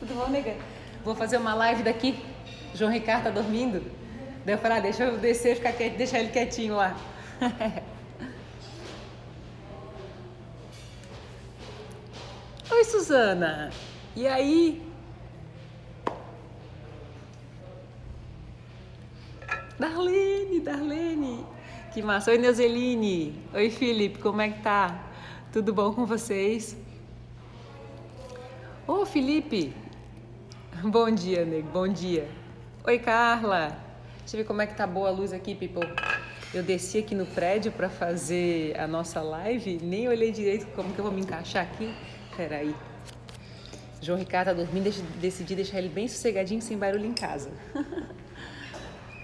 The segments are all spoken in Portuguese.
Tudo bom, nega? Vou fazer uma live daqui. João Ricardo tá dormindo. Daí eu falei, deixa eu descer, deixar ele quietinho lá. Oi, Suzana. E aí? Darlene. Que massa. Oi, Neuzeline. Oi, Felipe, como é que tá? Tudo bom com vocês? Ô, Felipe. Bom dia, nego. Bom dia. Oi, Carla. Deixa eu ver como é que tá boa a luz aqui, people. Eu desci aqui no prédio pra fazer a nossa live. Nem olhei direito como que eu vou me encaixar aqui. Peraí. João Ricardo tá dormindo. Decidi deixar ele bem sossegadinho, sem barulho em casa.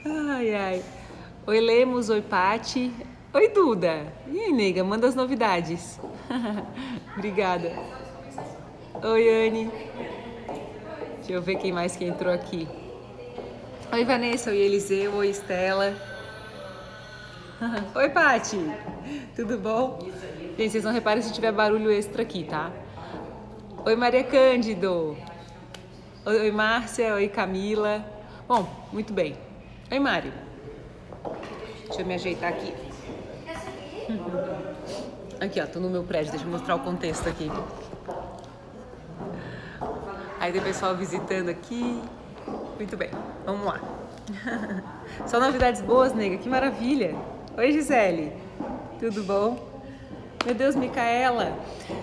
Ai. Oi, Lemos. Oi, Pati. Oi, Duda. E aí, nega? Manda as novidades. Obrigada. Oi, Anne. Deixa eu ver quem mais que entrou aqui. Oi, Vanessa. Oi, Eliseu. Oi, Estela. Oi, Pati. Tudo bom? Gente, vocês não reparem se tiver barulho extra aqui, tá? Oi, Maria Cândido. Oi, Márcia. Oi, Camila. Bom, muito bem. Oi, Mário. Deixa eu me ajeitar aqui. Aqui, ó, tô no meu prédio. Deixa eu mostrar o contexto aqui. Aí tem pessoal visitando aqui. Muito bem, vamos lá. Só novidades boas, nega, que maravilha. Oi, Gisele. Tudo bom? Meu Deus, Micaela.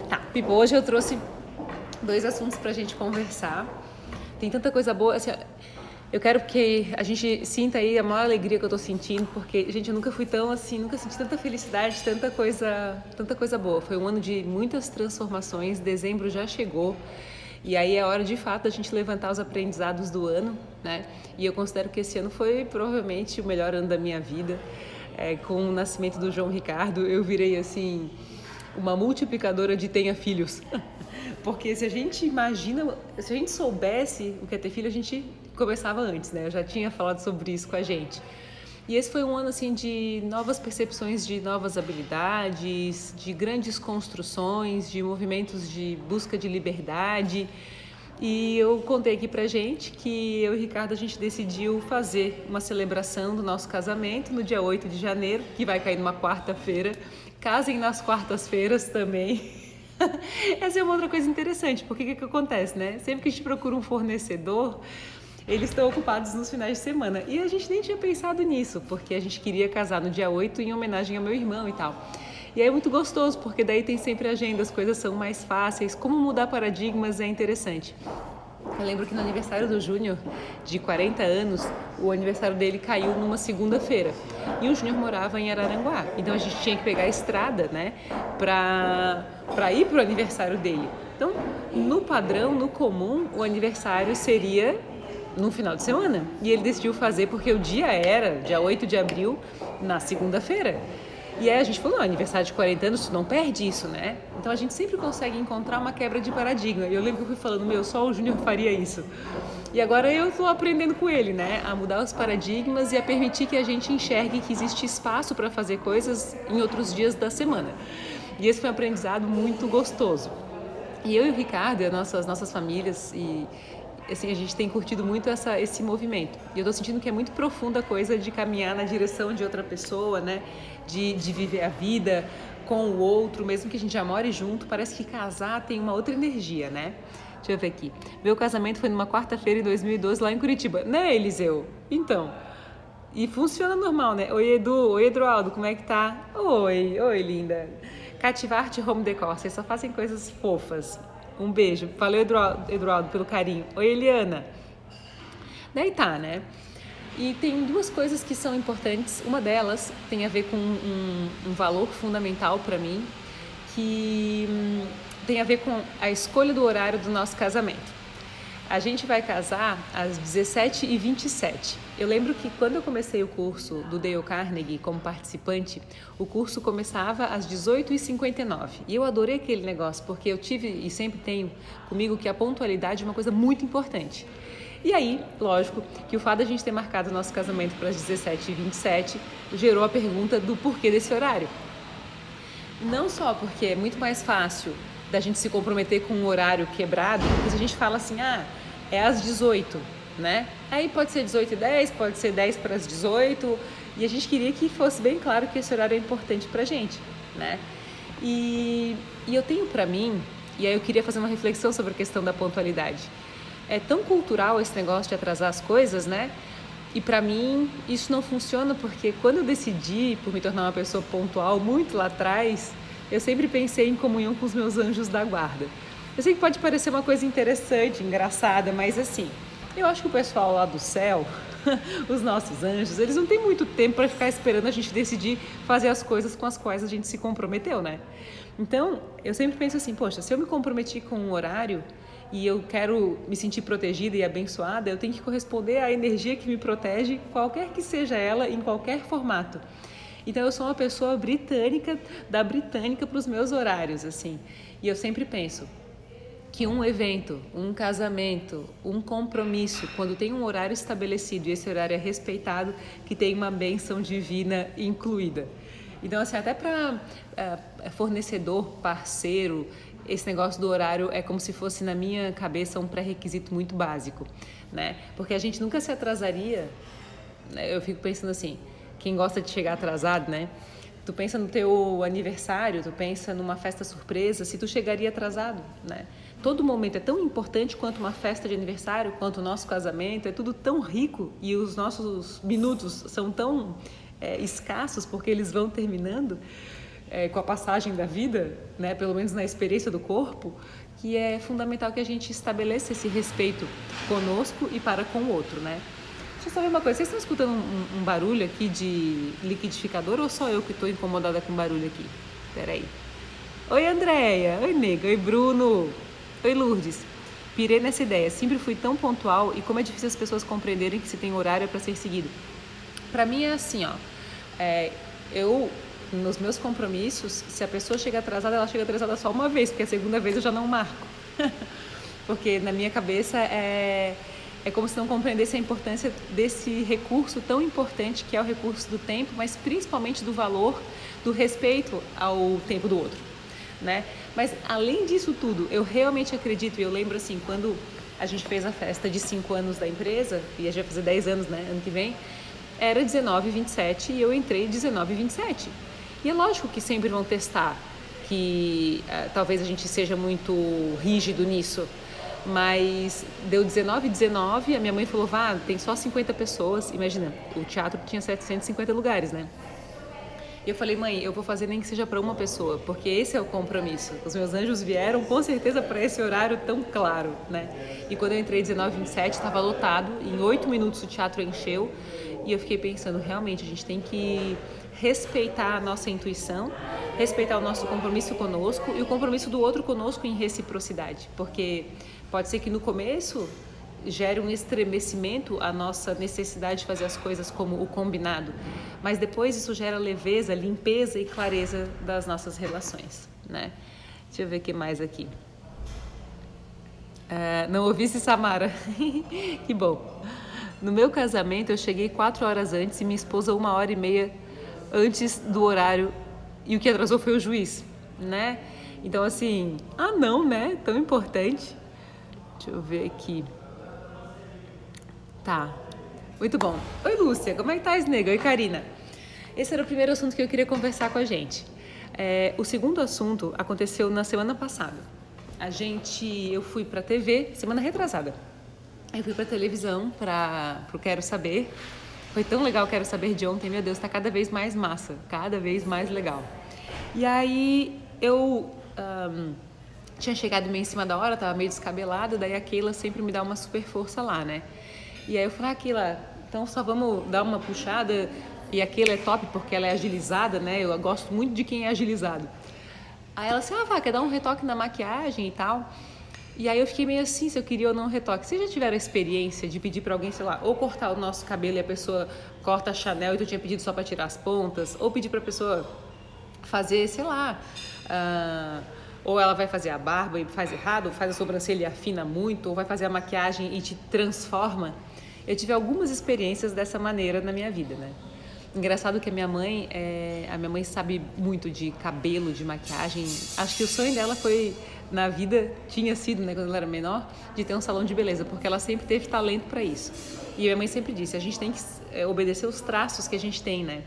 Tá, Pipo, hoje eu trouxe 2 assuntos pra gente conversar. Tem tanta coisa boa, assim, eu quero que a gente sinta aí a maior alegria que eu tô sentindo, porque, gente, eu nunca fui tão assim, nunca senti tanta felicidade, tanta coisa boa. Foi um ano de muitas transformações, dezembro já chegou. E aí é hora, de fato, a gente levantar os aprendizados do ano, né? E eu considero que esse ano foi provavelmente o melhor ano da minha vida. Com o nascimento do João Ricardo, eu virei, assim, uma multiplicadora de tenha filhos. Porque se a gente soubesse o que é ter filho, a gente começava antes, né? Eu já tinha falado sobre isso com a gente. E esse foi um ano, assim, de novas percepções, de novas habilidades, de grandes construções, de movimentos de busca de liberdade. E eu contei aqui pra gente que eu e o Ricardo, a gente decidiu fazer uma celebração do nosso casamento no dia 8 de janeiro, que vai cair numa quarta-feira. Casem nas quartas-feiras também. Essa é uma outra coisa interessante, porque o que acontece, né? Sempre que a gente procura um fornecedor, eles estão ocupados nos finais de semana. E a gente nem tinha pensado nisso, porque a gente queria casar no dia 8 em homenagem ao meu irmão e tal. E aí é muito gostoso, porque daí tem sempre agenda, as coisas são mais fáceis. Como mudar paradigmas é interessante. Eu lembro que no aniversário do Júnior, de 40 anos, o aniversário dele caiu numa segunda-feira. E o Júnior morava em Araranguá. Então a gente tinha que pegar a estrada, né, pra ir pro aniversário dele. Então, no padrão, no comum, o aniversário seria no final de semana. E ele decidiu fazer porque o dia era, dia 8 de abril, na segunda-feira. E aí a gente falou, não, aniversário de 40 anos, tu não perde isso, né? Então a gente sempre consegue encontrar uma quebra de paradigma. E eu lembro que eu fui falando, só o Júnior faria isso. E agora eu tô aprendendo com ele, né? A mudar os paradigmas e a permitir que a gente enxergue que existe espaço para fazer coisas em outros dias da semana. E esse foi um aprendizado muito gostoso. E eu e o Ricardo e as nossas famílias assim, a gente tem curtido muito esse movimento. E eu tô sentindo que é muito profunda a coisa de caminhar na direção de outra pessoa, né? De viver a vida com o outro, mesmo que a gente já more junto. Parece que casar tem uma outra energia, né? Deixa eu ver aqui. Meu casamento foi numa quarta-feira em 2012 lá em Curitiba. Né, Eliseu? Então. E funciona normal, né? Oi, Edu. Oi, Eduardo. Como é que tá? Oi, linda. Cativarte Home Decor. Vocês só fazem coisas fofas. Um beijo. Valeu, Eduardo, pelo carinho. Oi, Eliana. Daí tá, né? E tem 2 coisas que são importantes. Uma delas tem a ver com um valor fundamental para mim, que tem a ver com a escolha do horário do nosso casamento. A gente vai casar às 17h27. Eu lembro que quando eu comecei o curso do Dale Carnegie como participante, o curso começava às 18h59. E eu adorei aquele negócio, porque eu tive e sempre tenho comigo que a pontualidade é uma coisa muito importante. E aí, lógico, que o fato de a gente ter marcado o nosso casamento para as 17h27 gerou a pergunta do porquê desse horário. Não só porque é muito mais fácil da gente se comprometer com um horário quebrado, porque se a gente fala assim, é às 18, né? Aí pode ser 18h10, pode ser 10 para as 18, e a gente queria que fosse bem claro que esse horário é importante pra gente, né? E eu tenho pra mim, e aí eu queria fazer uma reflexão sobre a questão da pontualidade. É tão cultural esse negócio de atrasar as coisas, né? E pra mim isso não funciona porque quando eu decidi por me tornar uma pessoa pontual muito lá atrás, eu sempre pensei em comunhão com os meus anjos da guarda. Eu sei que pode parecer uma coisa interessante, engraçada, mas assim, eu acho que o pessoal lá do céu, os nossos anjos, eles não têm muito tempo para ficar esperando a gente decidir fazer as coisas com as quais a gente se comprometeu, né? Então, eu sempre penso assim, poxa, se eu me comprometi com um horário e eu quero me sentir protegida e abençoada, eu tenho que corresponder à energia que me protege, qualquer que seja ela, em qualquer formato. Então eu sou uma pessoa britânica, da britânica para os meus horários, assim. E eu sempre penso que um evento, um casamento, um compromisso, quando tem um horário estabelecido e esse horário é respeitado, que tem uma bênção divina incluída. Então, assim, até para fornecedor, parceiro, esse negócio do horário é como se fosse, na minha cabeça, um pré-requisito muito básico, né? Porque a gente nunca se atrasaria, né? Eu fico pensando assim, quem gosta de chegar atrasado, né? Tu pensa no teu aniversário, tu pensa numa festa surpresa, se tu chegaria atrasado, né? Todo momento é tão importante quanto uma festa de aniversário, quanto o nosso casamento, é tudo tão rico e os nossos minutos são tão escassos porque eles vão terminando com a passagem da vida, né? Pelo menos na experiência do corpo, que é fundamental que a gente estabeleça esse respeito conosco e para com o outro, né? Deixa eu só ver uma coisa, vocês estão escutando um barulho aqui de liquidificador ou só eu que estou incomodada com barulho aqui? Peraí. Oi, Andréia. Oi, nega. Oi, Bruno. Oi, Lourdes. Pirei nessa ideia. Sempre fui tão pontual e como é difícil as pessoas compreenderem que se tem horário para ser seguido. Para mim é assim, ó. Eu, nos meus compromissos, se a pessoa chega atrasada, ela chega atrasada só uma vez, porque a segunda vez eu já não marco. Porque na minha cabeça é como se não compreendesse a importância desse recurso tão importante que é o recurso do tempo, mas principalmente do valor, do respeito ao tempo do outro, né? Mas além disso tudo, eu realmente acredito, e eu lembro assim, quando a gente fez a festa de 5 anos da empresa, e a gente vai fazer 10 anos, né, ano que vem, era 19h27 e eu entrei 19h27. E é lógico que sempre vão testar, que talvez a gente seja muito rígido nisso, mas deu 19h19, a minha mãe falou, vá, tem só 50 pessoas, imagina, o teatro tinha 750 lugares, né? E eu falei, mãe, eu vou fazer nem que seja para uma pessoa, porque esse é o compromisso. Os meus anjos vieram com certeza para esse horário tão claro, né? E quando eu entrei 19h27, estava lotado, em 8 minutos o teatro encheu, e eu fiquei pensando, realmente, a gente tem que respeitar a nossa intuição, respeitar o nosso compromisso conosco e o compromisso do outro conosco em reciprocidade, porque pode ser que no começo gere um estremecimento a nossa necessidade de fazer as coisas como o combinado, mas depois isso gera leveza, limpeza e clareza das nossas relações, né? Deixa eu ver o que mais aqui. Não ouvisse, Samara? Que bom. No meu casamento eu cheguei 4 horas antes e minha esposa 1h30 antes do horário e o que atrasou foi o juiz, né? Então assim, não, né? Tão importante. Deixa eu ver aqui. Tá, muito bom. Oi, Lúcia, como é que tá, nega? Oi, Karina. Esse era o primeiro assunto que eu queria conversar com a gente. O segundo assunto aconteceu na semana passada. Eu fui pra TV, semana retrasada. Eu fui pra televisão, pro Quero Saber. Foi tão legal o Quero Saber de ontem, meu Deus, tá cada vez mais massa, cada vez mais legal. E aí eu tinha chegado meio em cima da hora, tava meio descabelada, daí a Keila sempre me dá uma super força lá, né? E aí eu falei, Keila, então só vamos dar uma puxada. E a Keila é top porque ela é agilizada, né? Eu gosto muito de quem é agilizado. Aí ela disse, quer dar um retoque na maquiagem e tal? E aí eu fiquei meio assim, se eu queria ou não um retoque. Vocês já tiveram a experiência de pedir pra alguém, sei lá, ou cortar o nosso cabelo e a pessoa corta a Chanel e tu tinha pedido só pra tirar as pontas? Ou pedir pra pessoa fazer, sei lá, ou ela vai fazer a barba e faz errado, ou faz a sobrancelha e afina muito, ou vai fazer a maquiagem e te transforma. Eu tive algumas experiências dessa maneira na minha vida, né? Engraçado que a minha mãe sabe muito de cabelo, de maquiagem. Acho que o sonho dela foi na vida tinha sido, né, quando ela era menor, de ter um salão de beleza, porque ela sempre teve talento para isso. E minha mãe sempre disse, a gente tem que obedecer os traços que a gente tem, né?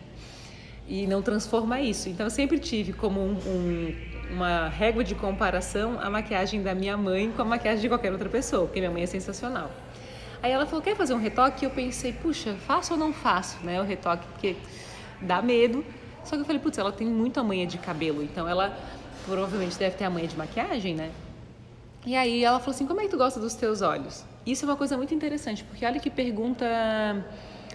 E não transformar isso. Então eu sempre tive como uma régua de comparação a maquiagem da minha mãe com a maquiagem de qualquer outra pessoa, porque minha mãe é sensacional. Aí ela falou, quer fazer um retoque? E eu pensei, puxa, faço ou não faço, né, o retoque, porque dá medo. Só que eu falei, putz, ela tem muita manha de cabelo, então ela provavelmente deve ter a manha de maquiagem, né? E aí ela falou assim, como é que tu gosta dos teus olhos? Isso é uma coisa muito interessante, porque olha que pergunta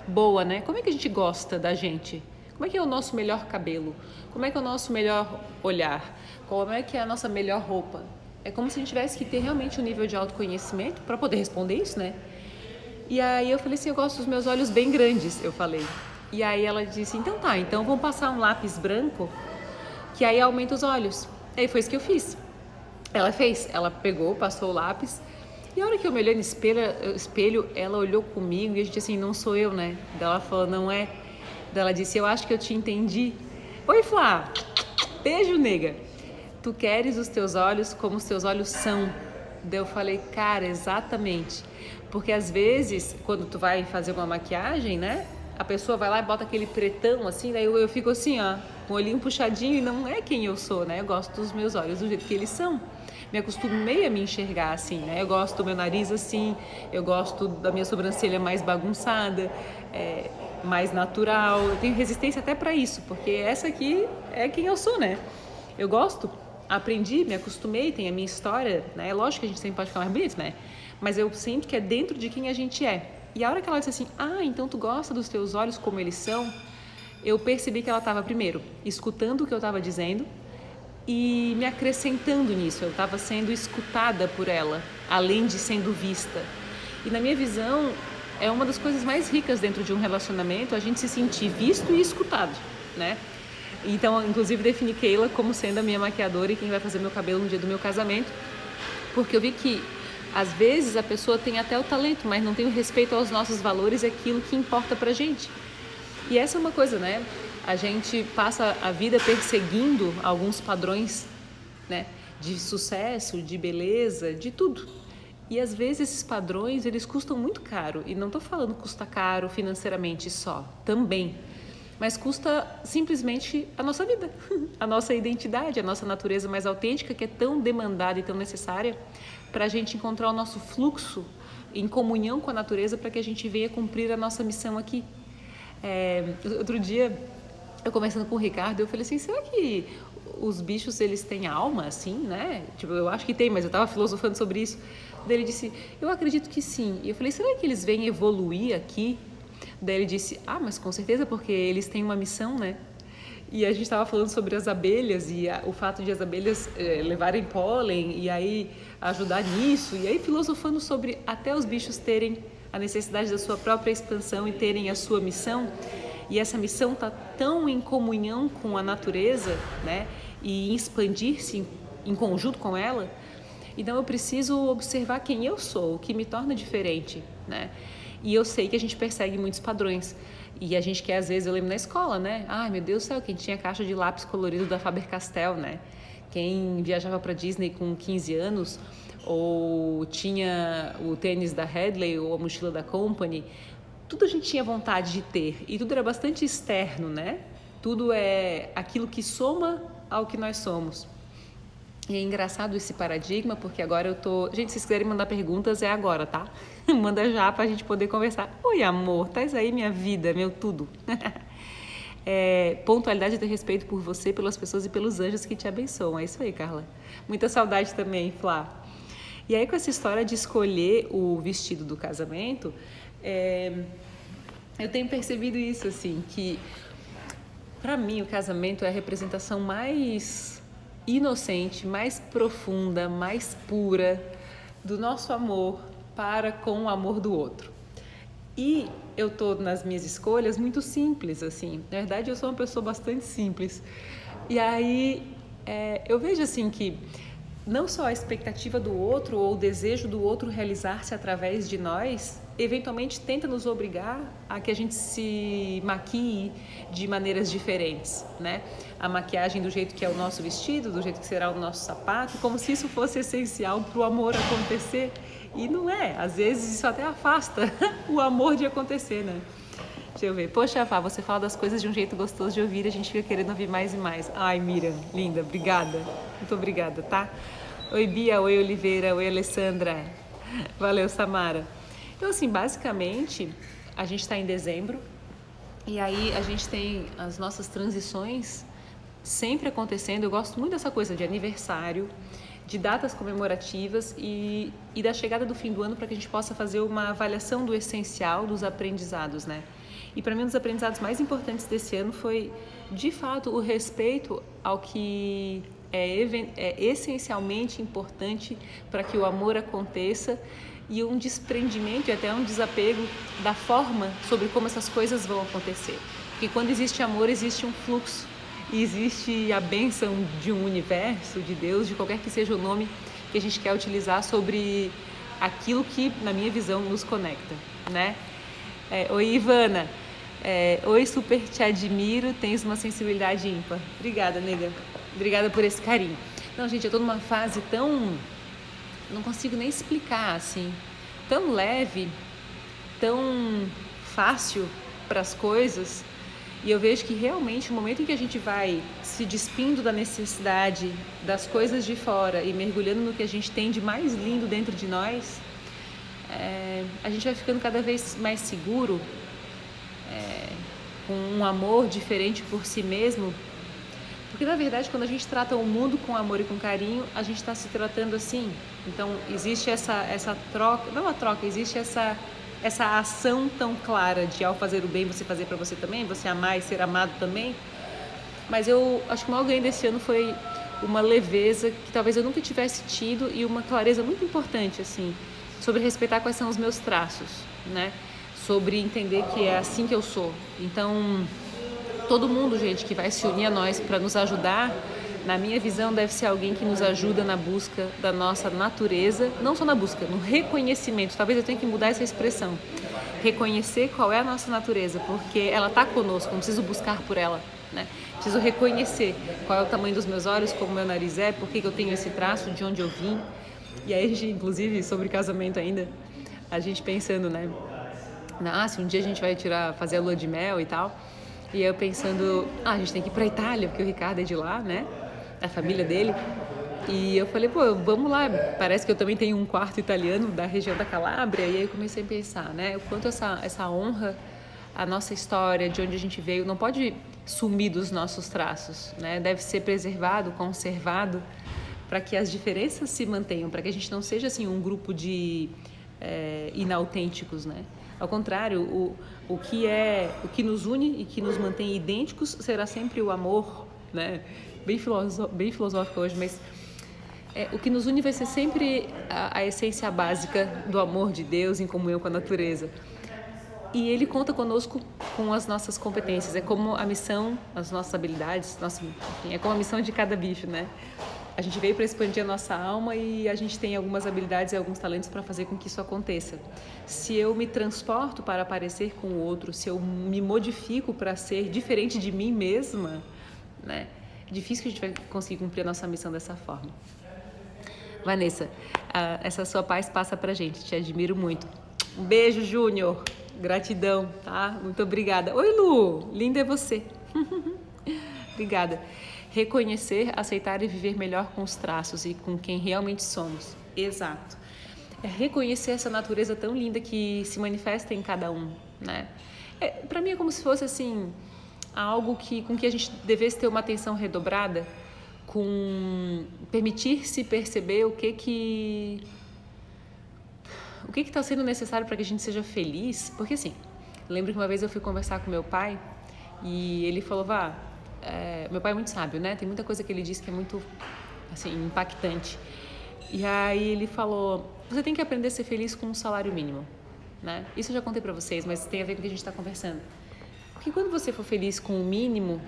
boa, né? Como é que a gente gosta da gente? Como é que é o nosso melhor cabelo? Como é que é o nosso melhor olhar? Como é que é a nossa melhor roupa? É como se a gente tivesse que ter realmente um nível de autoconhecimento para poder responder isso, né? E aí eu falei assim, eu gosto dos meus olhos bem grandes, eu falei. E aí ela disse, então tá, então vamos passar um lápis branco que aí aumenta os olhos. E aí foi isso que eu fiz. Ela pegou, passou o lápis. E a hora que eu me olhei no espelho, ela olhou comigo e a gente assim, não sou eu, né? Daí ela falou, não é. Daí ela disse, eu acho que eu te entendi. Oi, Flá, beijo, nega. Tu queres os teus olhos como os teus olhos são. Daí eu falei, cara, exatamente. Porque às vezes, quando tu vai fazer uma maquiagem, né? A pessoa vai lá e bota aquele pretão assim, daí eu fico assim, ó, com o olhinho puxadinho e não é quem eu sou, né? Eu gosto dos meus olhos do jeito que eles são. Me acostumei a me enxergar assim, né? Eu gosto do meu nariz assim, eu gosto da minha sobrancelha mais bagunçada, mais natural. Eu tenho resistência até para isso, porque essa aqui é quem eu sou, né? Eu gosto, aprendi, me acostumei, tem a minha história, né? Lógico que a gente sempre pode ficar mais bonito, né? Mas eu sinto que é dentro de quem a gente é. E a hora que ela disse assim, então tu gosta dos teus olhos como eles são, eu percebi que ela estava, primeiro, escutando o que eu estava dizendo e me acrescentando nisso. Eu estava sendo escutada por ela, além de sendo vista. E na minha visão, é uma das coisas mais ricas dentro de um relacionamento, a gente se sentir visto e escutado, né? Então, inclusive, defini Keila como sendo a minha maquiadora e quem vai fazer meu cabelo no dia do meu casamento, porque eu vi que às vezes a pessoa tem até o talento, mas não tem o respeito aos nossos valores e aquilo que importa pra gente. E essa é uma coisa, né? A gente passa a vida perseguindo alguns padrões, né? De sucesso, de beleza, de tudo. E às vezes esses padrões, eles custam muito caro. E não tô falando custa caro financeiramente só, também. Mas custa simplesmente a nossa vida, a nossa identidade, a nossa natureza mais autêntica, que é tão demandada e tão necessária para a gente encontrar o nosso fluxo em comunhão com a natureza para que a gente venha cumprir a nossa missão aqui. Outro dia, eu conversando com o Ricardo, eu falei assim, será que os bichos, eles têm alma, assim, né? Tipo, eu acho que tem, mas eu estava filosofando sobre isso. Daí ele disse, eu acredito que sim. E eu falei, será que eles vêm evoluir aqui? Daí ele disse, mas com certeza, porque eles têm uma missão, né? E a gente estava falando sobre as abelhas e o fato de as abelhas levarem pólen e aí ajudar nisso. E aí filosofando sobre até os bichos terem a necessidade da sua própria expansão e terem a sua missão. E essa missão está tão em comunhão com a natureza, né? E expandir-se em conjunto com ela. Então eu preciso observar quem eu sou, o que me torna diferente, né? E eu sei que a gente persegue muitos padrões. E a gente quer, às vezes, eu lembro na escola, né? Ai, meu Deus do céu, quem tinha caixa de lápis colorido da Faber-Castell, né? Quem viajava para Disney com 15 anos, ou tinha o tênis da Hadley ou a mochila da Company, tudo a gente tinha vontade de ter. E tudo era bastante externo, né? Tudo é aquilo que soma ao que nós somos. E é engraçado esse paradigma, porque agora eu tô... Gente, se vocês quiserem mandar perguntas, é agora, tá? Manda já pra gente poder conversar. Oi, amor, tá aí minha vida, meu tudo. Pontualidade e ter respeito por você, pelas pessoas e pelos anjos que te abençoam. É isso aí, Carla. Muita saudade também, Flá. E aí, com essa história de escolher o vestido do casamento, eu tenho percebido isso, assim, que pra mim o casamento é a representação mais inocente, mais profunda, mais pura do nosso amor para com o amor do outro. E eu tô nas minhas escolhas muito simples, assim. Na verdade, eu sou uma pessoa bastante simples. E aí, eu vejo assim que não só a expectativa do outro ou o desejo do outro realizar-se através de nós, eventualmente tenta nos obrigar a que a gente se maquie de maneiras diferentes, né? A maquiagem do jeito que é o nosso vestido, do jeito que será o nosso sapato, como se isso fosse essencial para o amor acontecer. E não é, às vezes isso até afasta o amor de acontecer, né? Deixa eu ver. Poxa, Fá, você fala das coisas de um jeito gostoso de ouvir, a gente fica querendo ouvir mais e mais. Ai, Miriam, linda, obrigada. Muito obrigada, tá? Oi, Bia, oi, Oliveira, oi, Alessandra. Valeu, Samara. Então, assim, basicamente, a gente está em dezembro e aí a gente tem as nossas transições sempre acontecendo. Eu gosto muito dessa coisa de aniversário, de datas comemorativas e da chegada do fim do ano para que a gente possa fazer uma avaliação do essencial dos aprendizados, né? E para mim, um dos aprendizados mais importantes desse ano foi, de fato, o respeito ao que é essencialmente importante para que o amor aconteça e um desprendimento e até um desapego da forma sobre como essas coisas vão acontecer. Porque quando existe amor, existe um fluxo e existe a bênção de um universo, de Deus, de qualquer que seja o nome que a gente quer utilizar sobre aquilo que, na minha visão, nos conecta, né? Oi, Ivana. Oi, super te admiro, tens uma sensibilidade ímpar. Obrigada, nega. Obrigada por esse carinho. Não, gente, eu tô numa fase tão... não consigo nem explicar, assim. Tão leve, tão fácil para as coisas. E eu vejo que realmente o momento em que a gente vai se despindo da necessidade das coisas de fora e mergulhando no que a gente tem de mais lindo dentro de nós, a gente vai ficando cada vez mais seguro, com um amor diferente por si mesmo. Porque, na verdade, quando a gente trata o mundo com amor e com carinho, a gente está se tratando assim. Então, existe essa troca, não a troca, existe essa ação tão clara de, ao fazer o bem, você fazer para você também, você amar e ser amado também. Mas eu acho que o maior ganho desse ano foi uma leveza que talvez eu nunca tivesse tido e uma clareza muito importante, assim, sobre respeitar quais são os meus traços, né? Sobre entender que é assim que eu sou. Então, todo mundo, gente, que vai se unir a nós para nos ajudar, na minha visão, deve ser alguém que nos ajuda na busca da nossa natureza, não só na busca, no reconhecimento. Talvez eu tenha que mudar essa expressão. Reconhecer qual é a nossa natureza, porque ela está conosco, não preciso buscar por ela, né? Preciso reconhecer qual é o tamanho dos meus olhos, como meu nariz é, por que eu tenho esse traço, de onde eu vim. E aí, a gente, inclusive, sobre casamento ainda, a gente pensando, né? Se um dia a gente vai fazer a lua de mel e tal. E eu pensando, a gente tem que ir pra Itália, porque o Ricardo é de lá, né? A família dele. E eu falei, vamos lá. Parece que eu também tenho um quarto italiano da região da Calábria. E aí eu comecei a pensar, né? O quanto essa honra, a nossa história, de onde a gente veio, não pode sumir dos nossos traços, né? Deve ser preservado, conservado, para que as diferenças se mantenham, para que a gente não seja assim um grupo de inautênticos, né? Ao contrário, o que nos une e que nos mantém idênticos será sempre o amor, né? Bem filosófico hoje, mas o que nos une vai ser sempre a essência básica do amor de Deus em comunhão com a natureza. E Ele conta conosco com as nossas competências. É como a missão, as nossas habilidades, enfim, é como a missão de cada bicho, né? A gente veio para expandir a nossa alma e a gente tem algumas habilidades e alguns talentos para fazer com que isso aconteça. Se eu me transporto para parecer com o outro, se eu me modifico para ser diferente de mim mesma, né? É difícil que a gente vai conseguir cumprir a nossa missão dessa forma. Vanessa, essa sua paz passa pra gente, te admiro muito. Um beijo, Júnior. Gratidão, tá? Muito obrigada. Oi, Lu, linda é você. Obrigada. Reconhecer, aceitar e viver melhor com os traços e com quem realmente somos. Exato. É reconhecer essa natureza tão linda que se manifesta em cada um, né? Para mim é como se fosse assim, algo com que a gente devesse ter uma atenção redobrada, com permitir-se perceber o que está sendo necessário para que a gente seja feliz. Porque assim, lembro que uma vez eu fui conversar com meu pai e ele falou, meu pai é muito sábio, né? Tem muita coisa que ele diz que é muito, assim, impactante. E aí ele falou, você tem que aprender a ser feliz com um salário mínimo, né? Isso eu já contei pra vocês, mas tem a ver com o que a gente está conversando. Porque quando você for feliz com o mínimo,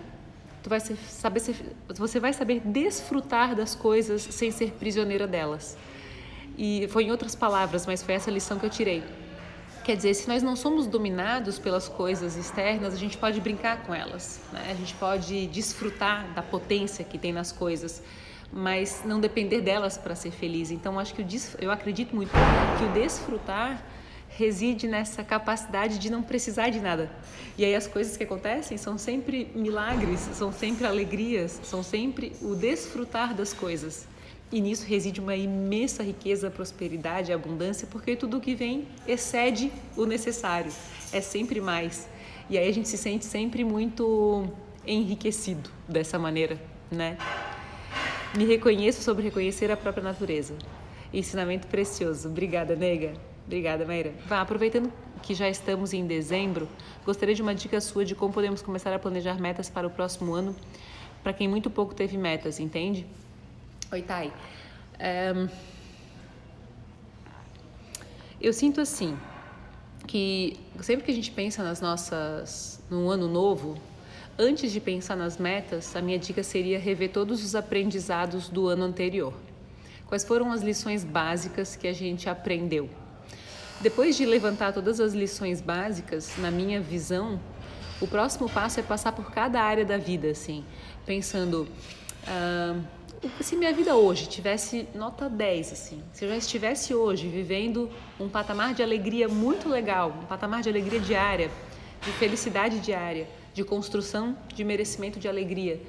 você vai saber desfrutar das coisas sem ser prisioneira delas. E foi em outras palavras, mas foi essa lição que eu tirei. Quer dizer, se nós não somos dominados pelas coisas externas, a gente pode brincar com elas, né? A gente pode desfrutar da potência que tem nas coisas, mas não depender delas para ser feliz. Então, acho que eu acredito muito que o desfrutar reside nessa capacidade de não precisar de nada. E aí as coisas que acontecem são sempre milagres, são sempre alegrias, são sempre o desfrutar das coisas. E nisso reside uma imensa riqueza, prosperidade, abundância, porque tudo que vem excede o necessário, é sempre mais. E aí a gente se sente sempre muito enriquecido dessa maneira, né? Me reconheço sobre reconhecer a própria natureza. Ensinamento precioso. Obrigada, nega. Obrigada, Maíra. Aproveitando que já estamos em dezembro, gostaria de uma dica sua de como podemos começar a planejar metas para o próximo ano, para quem muito pouco teve metas, entende? Oi, Thay. Eu sinto assim, que sempre que a gente pensa no ano novo, antes de pensar nas metas, a minha dica seria rever todos os aprendizados do ano anterior. Quais foram as lições básicas que a gente aprendeu? Depois de levantar todas as lições básicas, na minha visão, o próximo passo é passar por cada área da vida, assim, pensando, se minha vida hoje tivesse nota 10, assim, se eu já estivesse hoje vivendo um patamar de alegria muito legal, um patamar de alegria diária, de felicidade diária, de construção de merecimento de alegria,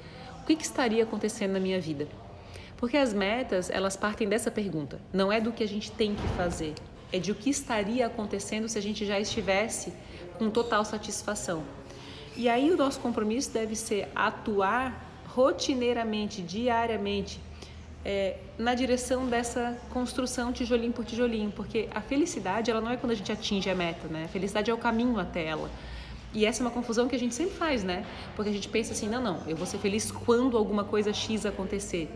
o que estaria acontecendo na minha vida? Porque as metas, elas partem dessa pergunta, não é do que a gente tem que fazer, é de o que estaria acontecendo se a gente já estivesse com total satisfação. E aí o nosso compromisso deve ser atuar rotineiramente, diariamente, na direção dessa construção tijolinho por tijolinho, porque a felicidade, ela não é quando a gente atinge a meta, né? A felicidade é o caminho até ela. E essa é uma confusão que a gente sempre faz, né? Porque a gente pensa assim, não, eu vou ser feliz quando alguma coisa X acontecer.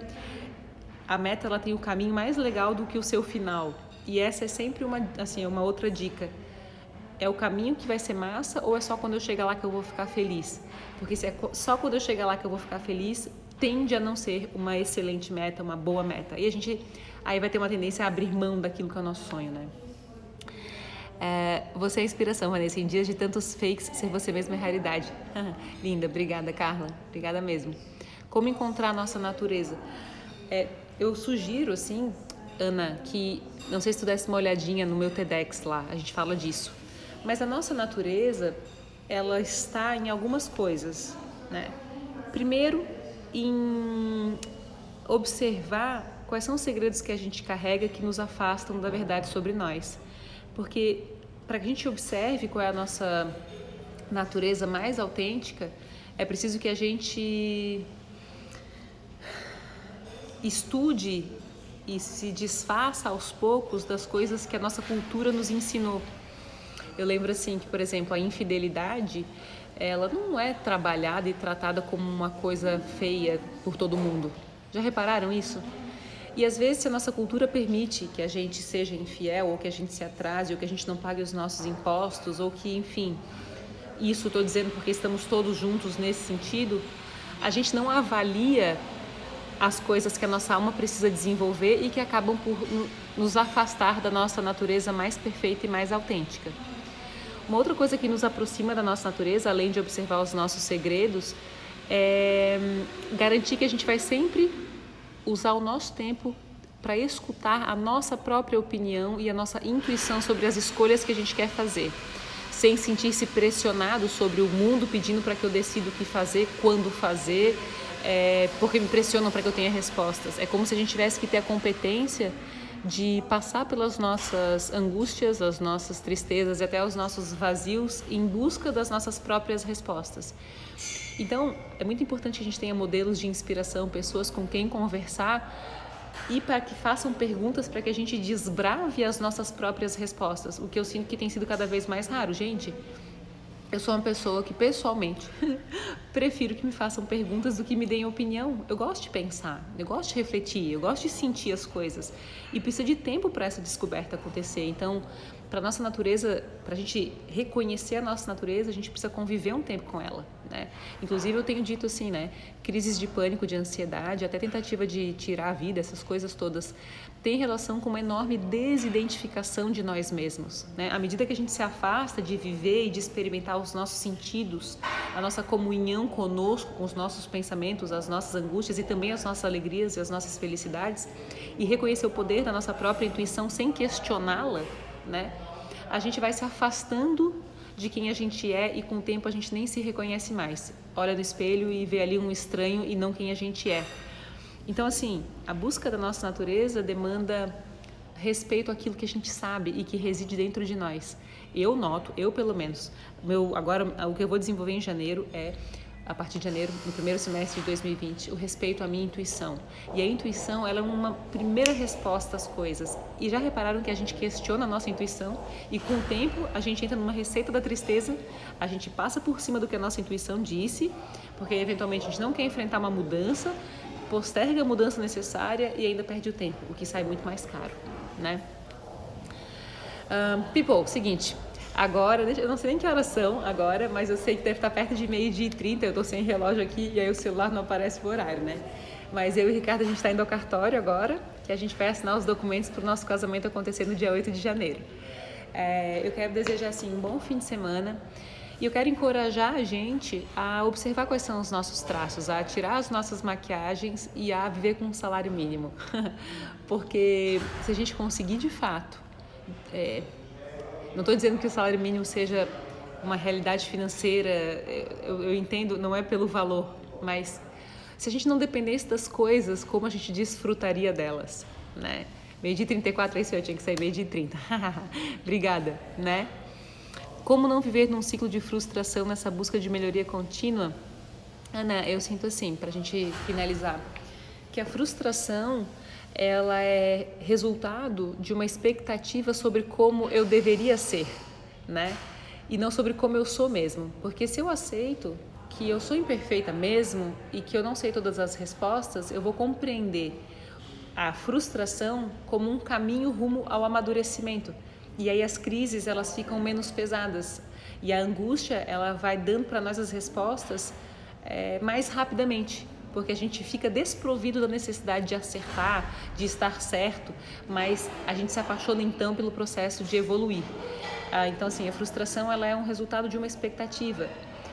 A meta, ela tem o caminho mais legal do que o seu final. E essa é sempre uma outra dica. É o caminho que vai ser massa ou é só quando eu chegar lá que eu vou ficar feliz? Porque se é só quando eu chegar lá que eu vou ficar feliz, tende a não ser uma excelente meta, uma boa meta. E a gente aí vai ter uma tendência a abrir mão daquilo que é o nosso sonho, né? Você é inspiração, Vanessa. Em dias de tantos fakes, ser você mesma é realidade. Linda, obrigada, Carla. Obrigada mesmo. Como encontrar a nossa natureza? Eu sugiro, assim, Ana, que não sei se tu desse uma olhadinha no meu TEDx lá, a gente fala disso. Mas a nossa natureza, ela está em algumas coisas, né? Primeiro, em observar quais são os segredos que a gente carrega que nos afastam da verdade sobre nós. Porque para que a gente observe qual é a nossa natureza mais autêntica, é preciso que a gente estude e se desfaça aos poucos das coisas que a nossa cultura nos ensinou. Eu lembro assim que, por exemplo, a infidelidade, ela não é trabalhada e tratada como uma coisa feia por todo mundo. Já repararam isso? E às vezes, se a nossa cultura permite que a gente seja infiel, ou que a gente se atrase, ou que a gente não pague os nossos impostos, ou que, enfim, isso estou dizendo porque estamos todos juntos nesse sentido, a gente não avalia as coisas que a nossa alma precisa desenvolver e que acabam por nos afastar da nossa natureza mais perfeita e mais autêntica. Uma outra coisa que nos aproxima da nossa natureza, além de observar os nossos segredos, é garantir que a gente vai sempre usar o nosso tempo para escutar a nossa própria opinião e a nossa intuição sobre as escolhas que a gente quer fazer, sem sentir-se pressionado sobre o mundo pedindo para que eu decida o que fazer, quando fazer, porque me pressionam para que eu tenha respostas. É como se a gente tivesse que ter a competência de passar pelas nossas angústias, as nossas tristezas e até os nossos vazios em busca das nossas próprias respostas. Então, é muito importante que a gente tenha modelos de inspiração, pessoas com quem conversar e para que façam perguntas para que a gente desbrave as nossas próprias respostas, o que eu sinto que tem sido cada vez mais raro. Gente, eu sou uma pessoa que, pessoalmente, prefiro que me façam perguntas do que me deem opinião. Eu gosto de pensar, eu gosto de refletir, eu gosto de sentir as coisas. E precisa de tempo para essa descoberta acontecer. Então, para a nossa natureza, para a gente reconhecer a nossa natureza, a gente precisa conviver um tempo com ela, né? Inclusive eu tenho dito assim, né? Crises de pânico, de ansiedade, até tentativa de tirar a vida, essas coisas todas, tem relação com uma enorme desidentificação de nós mesmos, né? À medida que a gente se afasta de viver e de experimentar os nossos sentidos, a nossa comunhão conosco, com os nossos pensamentos, as nossas angústias e também as nossas alegrias e as nossas felicidades, e reconhecer o poder da nossa própria intuição sem questioná-la, né? A gente vai se afastando de quem a gente é e com o tempo a gente nem se reconhece mais. Olha no espelho e vê ali um estranho e não quem a gente é. Então, assim, a busca da nossa natureza demanda respeito àquilo que a gente sabe e que reside dentro de nós. Eu noto, eu pelo menos, agora o que eu vou desenvolver em janeiro é, a partir de janeiro, no primeiro semestre de 2020, o respeito à minha intuição. E a intuição, ela é uma primeira resposta às coisas. E já repararam que a gente questiona a nossa intuição e com o tempo a gente entra numa receita da tristeza, a gente passa por cima do que a nossa intuição disse, porque eventualmente a gente não quer enfrentar uma mudança, posterga a mudança necessária e ainda perde o tempo, o que sai muito mais caro, né? People, seguinte, agora, eu não sei nem que horas são agora, mas eu sei que deve estar perto de 12h30, eu tô sem relógio aqui e aí o celular não aparece o horário, né? Mas eu e o Ricardo, a gente está indo ao cartório agora, que a gente vai assinar os documentos para o nosso casamento acontecer no dia 8 de janeiro. Eu quero desejar, assim, um bom fim de semana e eu quero encorajar a gente a observar quais são os nossos traços, a tirar as nossas maquiagens e a viver com um salário mínimo. Porque se a gente conseguir de fato... Não estou dizendo que o salário mínimo seja uma realidade financeira, eu entendo, não é pelo valor, mas se a gente não dependesse das coisas, como a gente desfrutaria delas, né? 12h34, é isso, eu tinha que sair 12h30. Obrigada, né? Como não viver num ciclo de frustração nessa busca de melhoria contínua? Ana, eu sinto assim, para a gente finalizar, que a frustração... ela é resultado de uma expectativa sobre como eu deveria ser, né? E não sobre como eu sou mesmo. Porque se eu aceito que eu sou imperfeita mesmo e que eu não sei todas as respostas, eu vou compreender a frustração como um caminho rumo ao amadurecimento. E aí as crises, elas ficam menos pesadas. E a angústia, ela vai dando para nós as respostas mais rapidamente. Porque a gente fica desprovido da necessidade de acertar, de estar certo, mas a gente se apaixona então pelo processo de evoluir. Então, assim, a frustração, ela é um resultado de uma expectativa.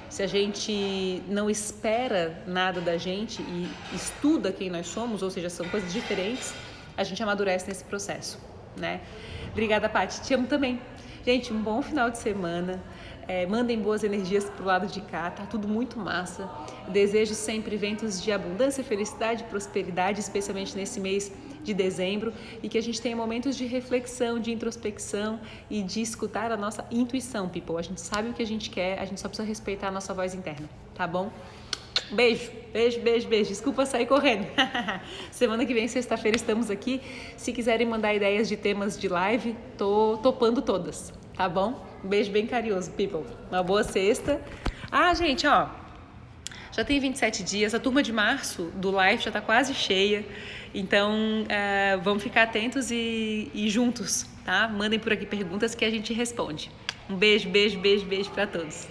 Se a gente não espera nada da gente e estuda quem nós somos, ou seja, são coisas diferentes, a gente amadurece nesse processo, né? Obrigada, Paty. Te amo também. Gente, um bom final de semana. Mandem boas energias pro lado de cá, tá tudo muito massa. Desejo sempre ventos de abundância, felicidade, prosperidade, especialmente nesse mês de dezembro, e que a gente tenha momentos de reflexão, de introspecção e de escutar a nossa intuição, people. A gente sabe o que a gente quer, a gente só precisa respeitar a nossa voz interna, tá bom? Beijo, beijo, beijo, beijo. Desculpa sair correndo. Semana que vem, sexta-feira, estamos aqui. Se quiserem mandar ideias de temas de live, tô topando todas, tá bom? Um beijo bem carinhoso, people. Uma boa sexta. Gente, já tem 27 dias. A turma de março do live já tá quase cheia. Então, vamos ficar atentos e juntos, tá? Mandem por aqui perguntas que a gente responde. Um beijo, beijo, beijo, beijo para todos.